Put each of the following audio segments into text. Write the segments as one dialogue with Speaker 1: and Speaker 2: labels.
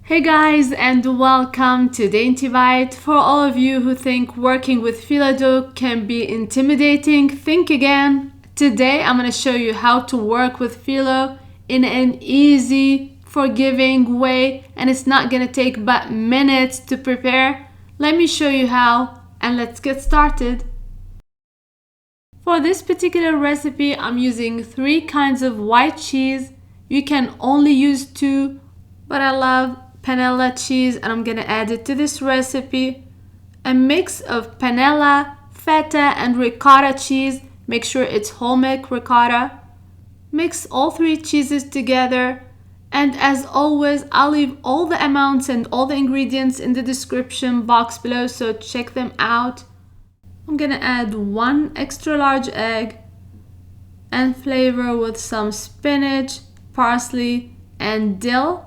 Speaker 1: Hey guys, and welcome to Dainty Bite. For all of you who think working with phyllo dough can be intimidating, think again. Today I'm going to show you how to work with phyllo in an easy, forgiving way, and it's not going to take but minutes to prepare. Let me show you how, and let's get started. For this particular recipe, I'm using 3 kinds of white cheese. You can only use 2, but I love panela cheese and I'm gonna add it to this recipe. A mix of panela, feta and ricotta cheese. Make sure it's whole milk ricotta. Mix all 3 cheeses together, and as always I'll leave all the amounts and all the ingredients in the description box below, so check them out. I'm gonna add 1 extra large egg and flavor with some spinach, parsley and dill.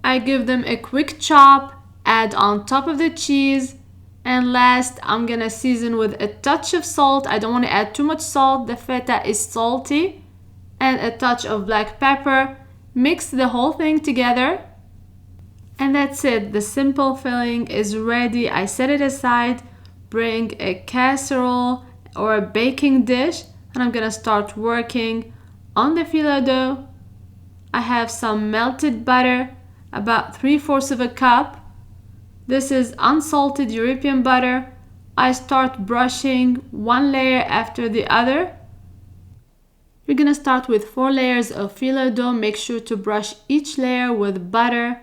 Speaker 1: I give them a quick chop, add on top of the cheese, and last I'm gonna season with a touch of salt. I don't want to add too much salt, the feta is salty, and a touch of black pepper. Mix the whole thing together, and that's it. The simple filling is ready. I set it aside, bring a casserole or a baking dish, and I'm gonna start working on the phyllo dough. I have some melted butter, about 3/4 of a cup. This is unsalted European butter. I start brushing 1 layer after the other. You're gonna start with 4 layers of phyllo dough. Make sure to brush each layer with butter.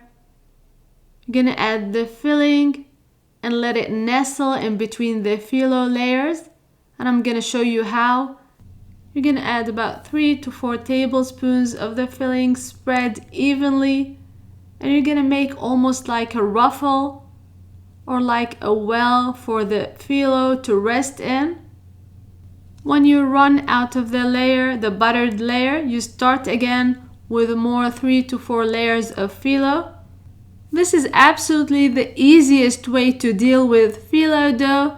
Speaker 1: You're gonna add the filling and let it nestle in between the phyllo layers, and I'm gonna show you how. You're gonna add about 3 to 4 tablespoons of the filling, spread evenly, and you're gonna make almost like a ruffle or like a well for the phyllo to rest in. When you run out of the layer, the buttered layer, you start again with more 3 to 4 layers of phyllo. This is absolutely the easiest way to deal with phyllo dough.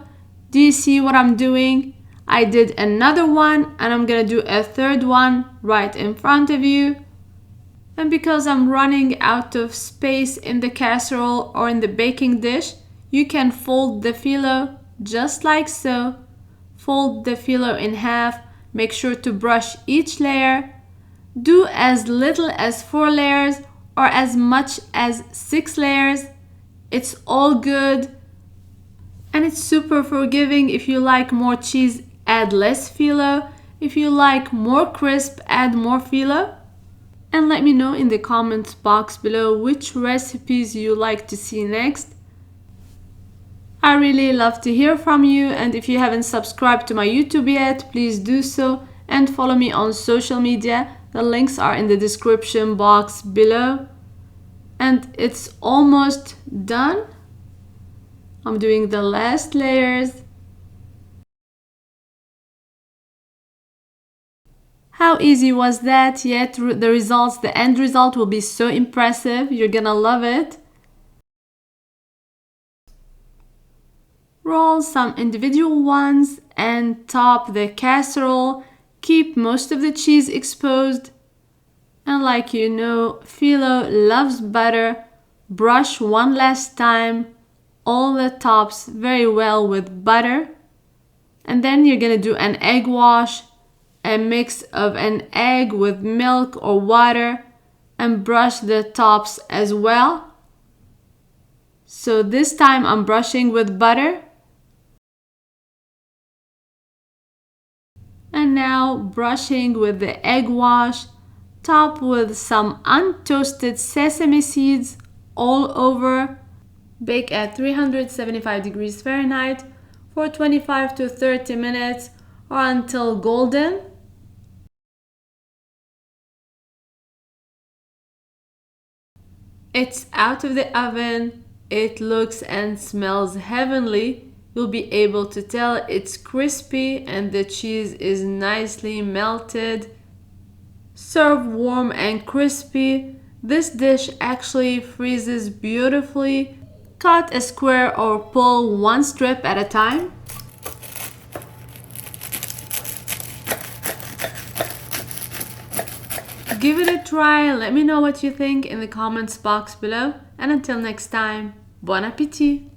Speaker 1: Do you see what I'm doing? I did another one and I'm gonna do a third one right in front of you. And because I'm running out of space in the casserole or in the baking dish, you can fold the phyllo just like so. Fold the phyllo in half. Make sure to brush each layer. Do as little as 4 layers or as much as 6 layers. It's all good. And it's super forgiving. If you like more cheese, add less phyllo. If you like more crisp, add more phyllo. And let me know in the comments box below which recipes you like to see next. I really love to hear from you, and if you haven't subscribed to my YouTube yet, please do so and follow me on social media. The links are in the description box below. And it's almost done. I'm doing the last layers. How easy was that? Yet the end result will be so impressive. You're gonna love it. Roll some individual ones and top the casserole. Keep most of the cheese exposed. And like you know, phyllo loves butter. Brush 1 last time all the tops very well with butter. And then you're gonna do an egg wash. A mix of an egg with milk or water, and brush the tops as well. So this time I'm brushing with butter. And now brushing with the egg wash, top with some untoasted sesame seeds all over. Bake at 375 degrees Fahrenheit for 25 to 30 minutes or until golden. It's out of the oven. It looks and smells heavenly. You'll be able to tell it's crispy and the cheese is nicely melted. Serve warm and crispy. This dish actually freezes beautifully. Cut a square or pull 1 strip at a time. Give it a try and let me know what you think in the comments box below. And until next time, bon appétit!